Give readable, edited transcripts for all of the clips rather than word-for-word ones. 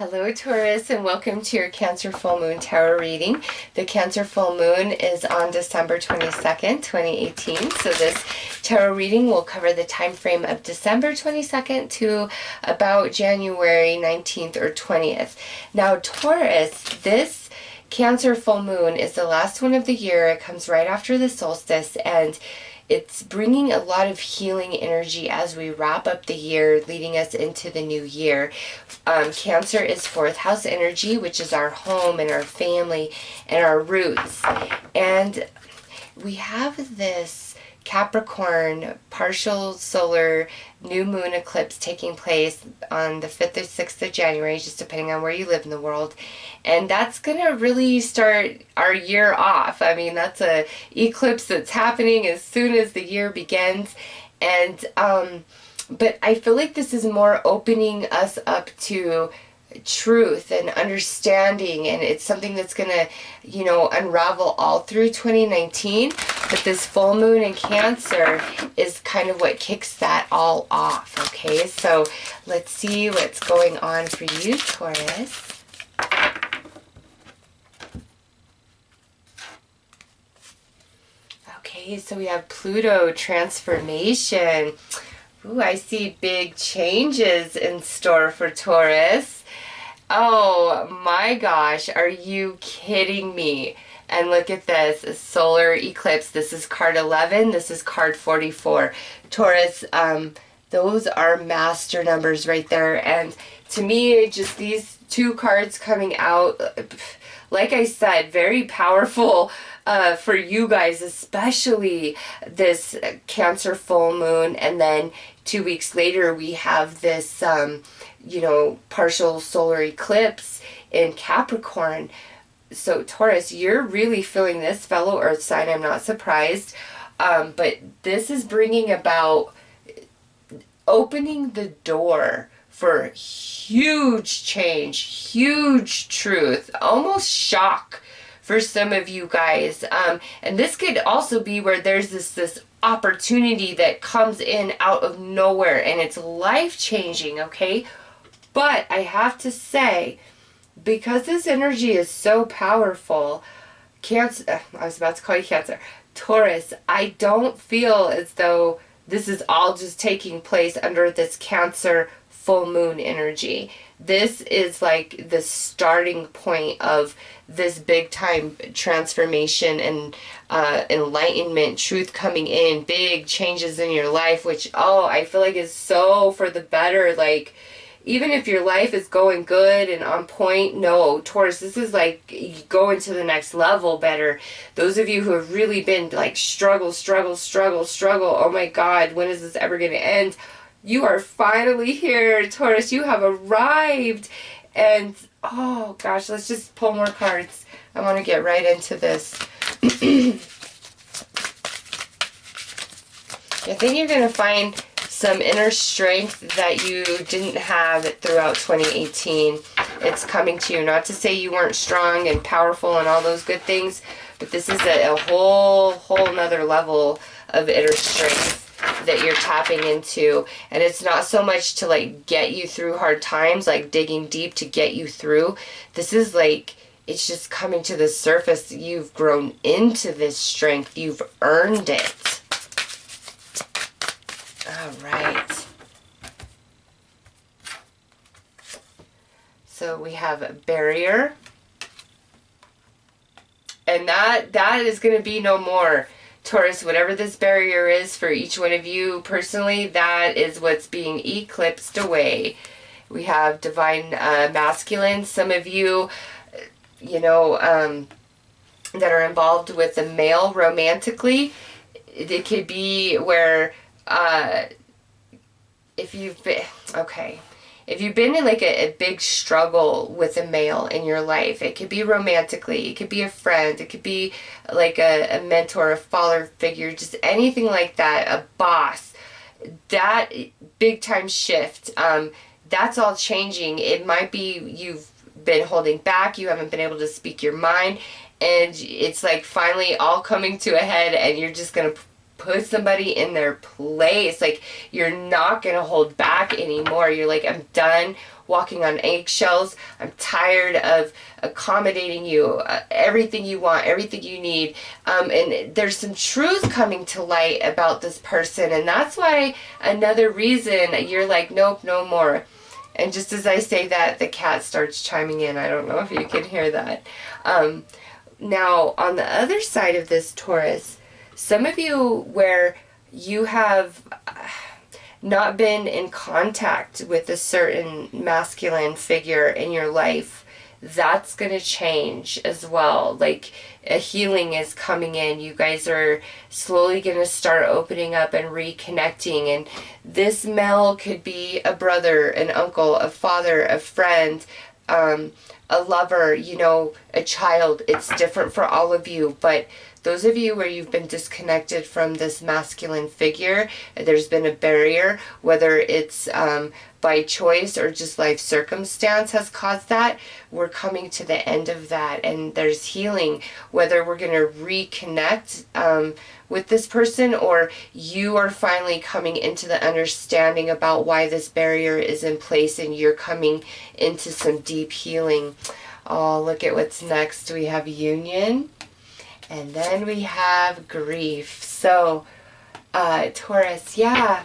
Hello Taurus, and welcome to your Cancer Full Moon Tarot reading. The Cancer Full Moon is on December 22nd, 2018. So this tarot reading will cover the time frame of December 22nd to about January 19th or 20th. Now Taurus, this Cancer Full Moon is the last one of the year. It comes right after the solstice, and it's bringing a lot of healing energy as we wrap up the year, leading us into the new year. Cancer is fourth house energy, which is our home and our family and our roots. And we have this Capricorn partial solar new moon eclipse taking place on the 5th or 6th of January, just depending on where you live in the world. And that's going to really start our year off. I mean, that's a eclipse that's happening as soon as the year begins. And, but I feel like this is more opening us up to truth and understanding, and it's something that's gonna, unravel all through 2019. But this full moon in Cancer is kind of what kicks that all off. Okay, so let's see what's going on for you, Taurus. Okay, so we have Pluto transformation. Ooh, I see big changes in store for Taurus. Oh my gosh, are you kidding me? And look at this, a solar eclipse. This is card 11, this is card 44. Taurus, those are master numbers right there. And to me, just these two cards coming out, like I said, very powerful for you guys, especially this Cancer full moon. And then 2 weeks later, we have this, partial solar eclipse in Capricorn. So Taurus, you're really feeling this, fellow earth sign. I'm not surprised. But this is bringing about opening the door for huge change, huge truth, almost shock for some of you guys. And this could also be where there's this opportunity that comes in out of nowhere, and it's life-changing, okay? But I have to say, because this energy is so powerful, Cancer, I was about to call you Cancer, Taurus, I don't feel as though this is all just taking place under this Cancer full moon energy. This is like the starting point of this big time transformation and enlightenment, truth coming in, big changes in your life, which, I feel like is so for the better. Like, even if your life is going good and on point, no, Taurus, this is like going to the next level better. Those of you who have really been like struggle, oh my God, when is this ever going to end? You are finally here, Taurus. You have arrived. And, oh gosh, let's just pull more cards. I want to get right into this. I think you're going to find some inner strength that you didn't have throughout 2018. It's coming to you. Not to say you weren't strong and powerful and all those good things, but this is a whole nother level of inner strength that you're tapping into. And it's not so much to like get you through hard times, like digging deep to get you through. This is like, it's just coming to the surface. You've grown into this strength. You've earned it. All right. So we have a barrier. And that is going to be no more. Taurus, whatever this barrier is for each one of you personally, that is what's being eclipsed away. We have divine masculine. Some of you, that are involved with a male romantically, it could be where if you've been in like a big struggle with a male in your life, it could be romantically, it could be a friend, it could be like a mentor, a father figure, just anything like that, a boss, that big time shift, that's all changing. It might be you've been holding back, you haven't been able to speak your mind, and it's like finally all coming to a head, and you're just going to put somebody in their place. Like, you're not going to hold back anymore. You're like, I'm done walking on eggshells. I'm tired of accommodating you, everything you want, everything you need. And there's some truth coming to light about this person. And that's why another reason you're like, nope, no more. And just as I say that, the cat starts chiming in. I don't know if you can hear that. Now, on the other side of this, Taurus, some of you where you have not been in contact with a certain masculine figure in your life, that's going to change as well. Like, a healing is coming in. You guys are slowly going to start opening up and reconnecting. And this male could be a brother, an uncle, a father, a friend, a lover, you know, a child. It's different for all of you. But those of you where you've been disconnected from this masculine figure, there's been a barrier, whether it's by choice or just life circumstance has caused that, we're coming to the end of that, and there's healing, whether we're going to reconnect with this person, or you are finally coming into the understanding about why this barrier is in place and you're coming into some deep healing. Oh, look at what's next. We have union, and then we have grief. So, Taurus, yeah.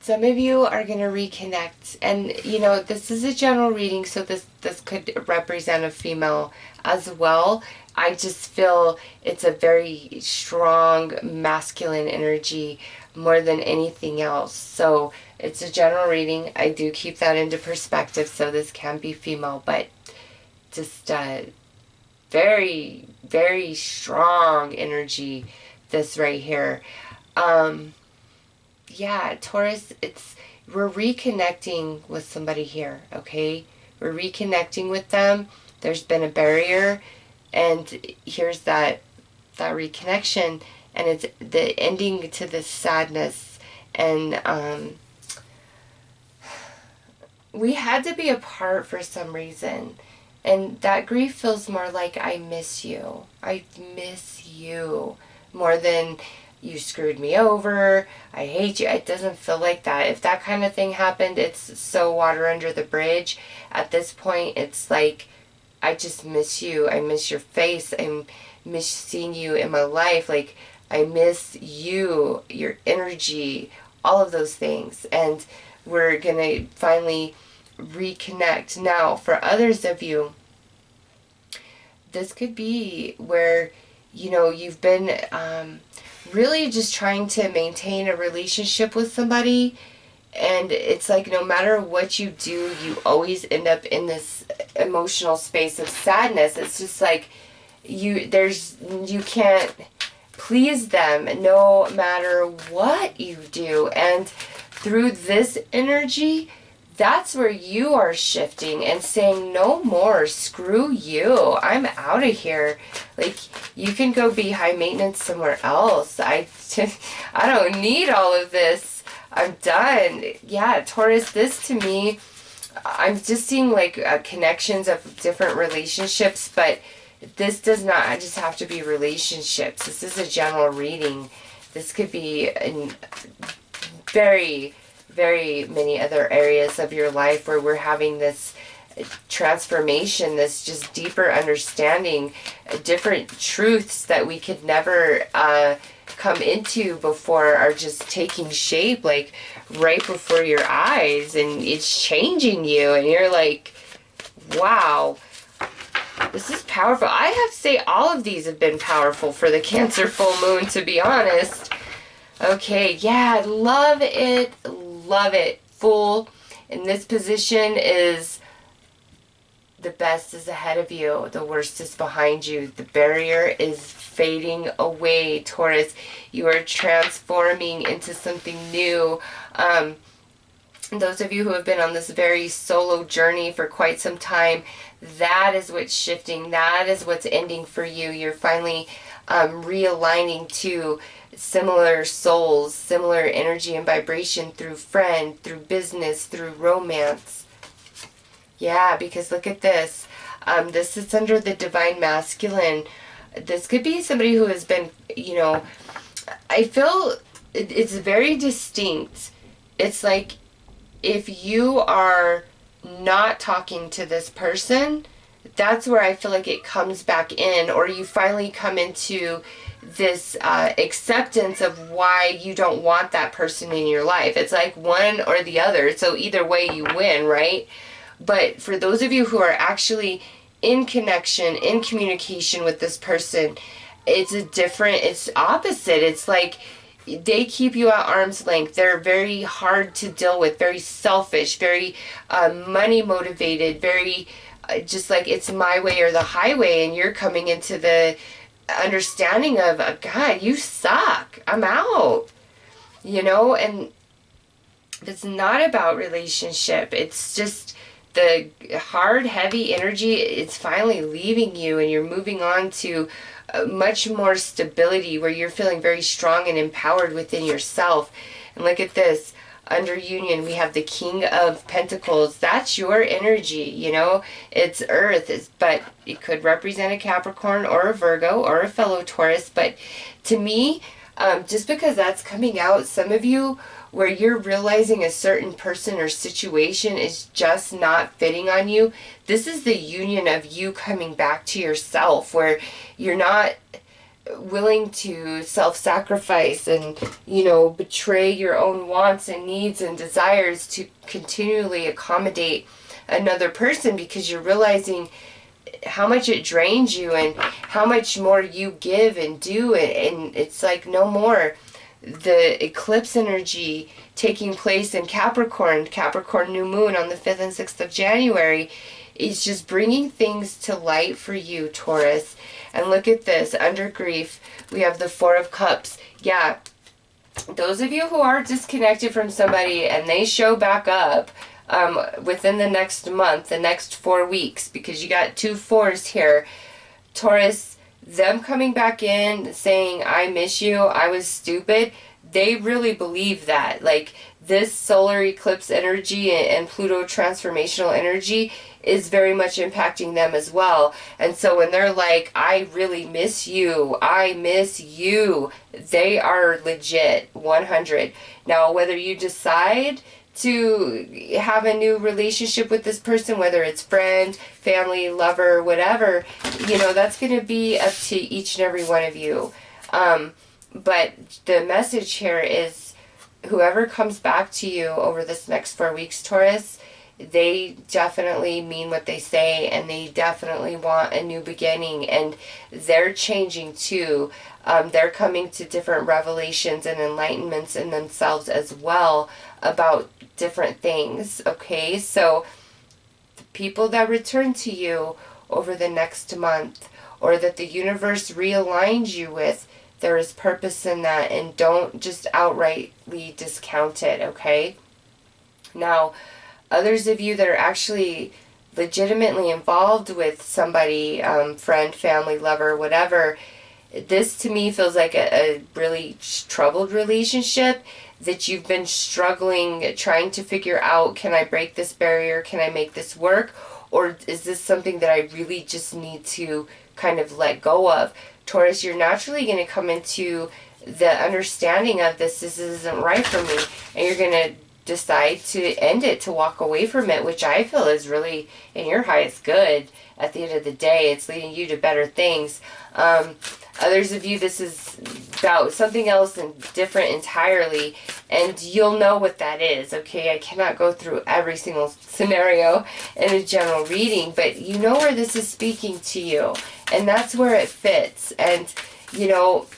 Some of you are going to reconnect, and you know, this is a general reading, so this could represent a female as well. I just feel it's a very strong masculine energy more than anything else. So it's a general reading. I do keep that into perspective, so this can be female, but just very, very strong energy, this right here. Yeah, Taurus, we're reconnecting with somebody here, okay? We're reconnecting with them. There's been a barrier, and here's that reconnection, and it's the ending to this sadness. And we had to be apart for some reason, and that grief feels more like I miss you. I miss you more than you screwed me over, I hate you. It doesn't feel like that. If that kind of thing happened, it's so water under the bridge. At this point, it's like, I just miss you. I miss your face. I miss seeing you in my life. Like, I miss you, your energy, all of those things. And we're going to finally reconnect. Now, for others of you, this could be where, you know, you've been really just trying to maintain a relationship with somebody, and it's like no matter what you do, you always end up in this emotional space of sadness. It's just like you can't please them no matter what you do. And through this energy, that's where you are shifting and saying, no more, screw you, I'm out of here. Like, you can go be high maintenance somewhere else. I don't need all of this. I'm done. Yeah, Taurus, this to me, I'm just seeing like connections of different relationships, but this does not just have to be relationships. This is a general reading. This could be in very many other areas of your life where we're having this transformation, this just deeper understanding, different truths that we could never come into before are just taking shape, like right before your eyes, and it's changing you, and you're like, wow, this is powerful. I have to say all of these have been powerful for the Cancer full moon, to be honest. Okay, yeah, love it. Love it. Full in this position is the best is ahead of you. The worst is behind you. The barrier is fading away, Taurus. You are transforming into something new. Those of you who have been on this very solo journey for quite some time, that is what's shifting. That is what's ending for you. You're finally realigning to similar souls, similar energy and vibration through friend, through business, through romance. Yeah, because look at this. This is under the divine masculine. This could be somebody who has been, you know, I feel it's very distinct. It's like if you are not talking to this person, that's where I feel like it comes back in, or you finally come into this acceptance of why you don't want that person in your life. It's like one or the other. So either way you win, right? But for those of you who are actually in connection, in communication with this person, it's opposite. It's like they keep you at arm's length. They're very hard to deal with, very selfish, very money motivated, very just like it's my way or the highway, and you're coming into the understanding of, God, you suck. I'm out. And it's not about relationship. It's just the hard, heavy energy. It's finally leaving you, and you're moving on to much more stability where you're feeling very strong and empowered within yourself. And look at this. Under union, we have the King of Pentacles. That's your energy, It's Earth, but it could represent a Capricorn or a Virgo or a fellow Taurus. But to me, just because that's coming out, some of you, where you're realizing a certain person or situation is just not fitting on you, this is the union of you coming back to yourself, where you're not willing to self-sacrifice and betray your own wants and needs and desires to continually accommodate another person, because you're realizing how much it drains you and how much more you give and do, and it's like no more. The eclipse energy taking place in Capricorn new moon on the 5th and 6th of January is just bringing things to light for you, Taurus. And look at this. Under grief, we have the Four of Cups. Yeah, those of you who are disconnected from somebody and they show back up within the next month, the next 4 weeks, because you got 2 fours here, Taurus, them coming back in saying, I miss you, I was stupid, they really believe that. Like, this solar eclipse energy and Pluto transformational energy is very much impacting them as well. And so when they're like, I really miss you, I miss you, they are legit 100. Now, whether you decide to have a new relationship with this person, whether it's friend, family, lover, whatever, that's going to be up to each and every one of you. But the message here is, whoever comes back to you over this next 4 weeks, Taurus, they definitely mean what they say, and they definitely want a new beginning, and they're changing too. They're coming to different revelations and enlightenments in themselves as well about different things, okay? So the people that return to you over the next month, or that the universe realigns you with, there is purpose in that, and don't just outrightly discount it, okay? Now, others of you that are actually legitimately involved with somebody, friend, family, lover, whatever, this to me feels like a really troubled relationship that you've been struggling, trying to figure out, can I break this barrier? Can I make this work? Or is this something that I really just need to kind of let go of? Taurus, you're naturally going to come into the understanding of this isn't right for me, and you're going to decide to end it, to walk away from it, which I feel is really in your highest good. At the end of the day, it's leading you to better things. Others of you, this is about something else and different entirely, and you'll know what that is, okay? I cannot go through every single scenario in a general reading, but you know where this is speaking to you, and that's where it fits. And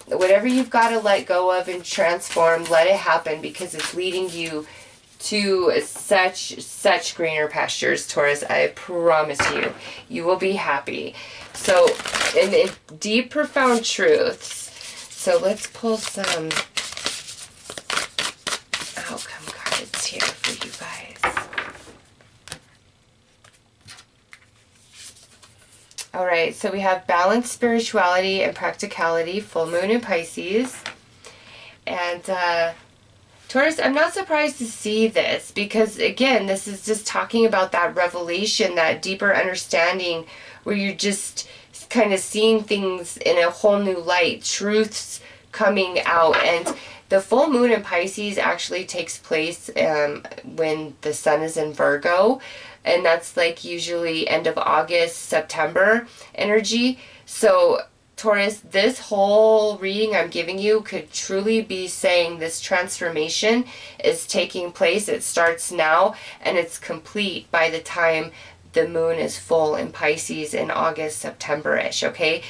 whatever you've got to let go of and transform, let it happen, because it's leading you to such greener pastures, Taurus. I promise you, you will be happy. So, in deep, profound truths. So let's pull some outcome cards here for you guys. Alright, so we have balance, spirituality, and practicality, full moon in Pisces. And Taurus, I'm not surprised to see this, because again, this is just talking about that revelation, that deeper understanding where you're just kind of seeing things in a whole new light. Truths coming out. And the full moon in Pisces actually takes place when the sun is in Virgo, and that's like usually end of August, September energy. So Taurus, this whole reading I'm giving you could truly be saying this transformation is taking place. It starts now and it's complete by the time the moon is full in Pisces in August, September-ish, okay?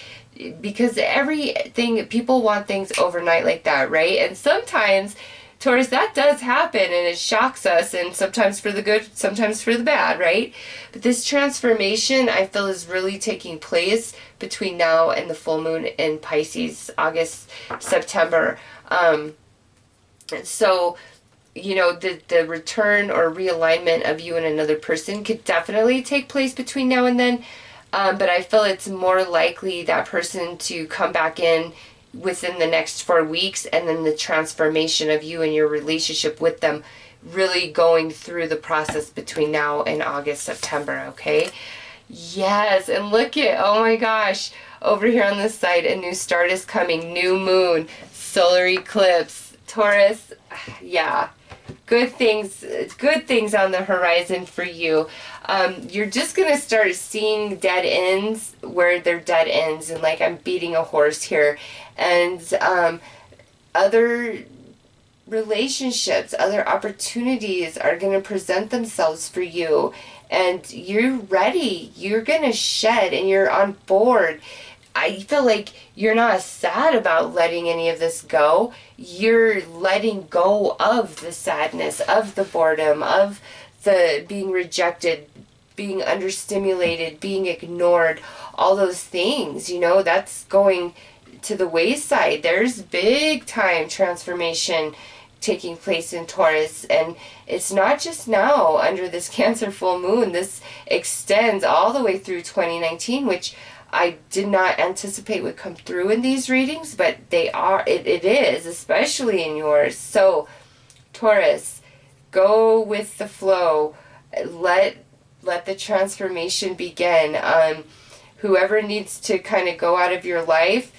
Because everything, people want things overnight like that, right? And sometimes, Taurus, that does happen and it shocks us, and sometimes for the good, sometimes for the bad, right? But this transformation, I feel, is really taking place between now and the full moon in Pisces, August, September. So, you know, the return or realignment of you and another person could definitely take place between now and then. But I feel it's more likely that person to come back in within the next 4 weeks, and then the transformation of you and your relationship with them really going through the process between now and August, September, okay? Yes, and look at, oh my gosh, over here on this side, a new start is coming, new moon, solar eclipse, Taurus, yeah. Good things on the horizon for you. You're just going to start seeing dead ends where they're dead ends, and like I'm beating a horse here. And other relationships, other opportunities are going to present themselves for you. And you're ready. You're going to shed and you're on board. I feel like you're not sad about letting any of this go. You're letting go of the sadness, of the boredom, of the being rejected, being understimulated, being ignored, all those things, you know, that's going to the wayside. There's big time transformation taking place in Taurus, and it's not just now under this Cancer full moon. This extends all the way through 2019, which I did not anticipate would come through in these readings, but they are, it is, especially in yours. So, Taurus, go with the flow. Let the transformation begin. Whoever needs to kind of go out of your life,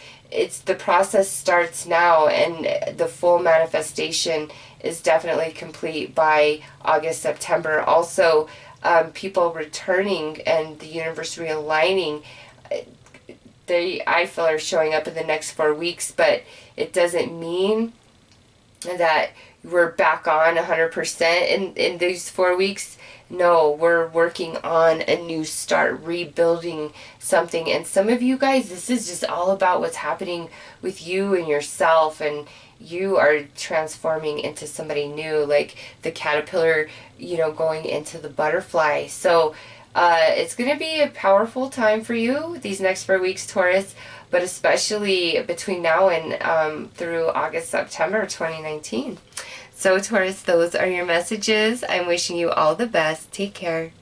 the process starts now, and the full manifestation is definitely complete by August, September. Also, people returning and the universe realigning, they, I feel, are showing up in the next 4 weeks, but it doesn't mean that we're back on 100% in these 4 weeks. No, we're working on a new start, rebuilding something. And some of you guys, this is just all about what's happening with you and yourself, and you are transforming into somebody new, like the caterpillar, you know, going into the butterfly. So it's going to be a powerful time for you these next 4 weeks, Taurus, but especially between now and through August, September 2019. So, Taurus, those are your messages. I'm wishing you all the best. Take care.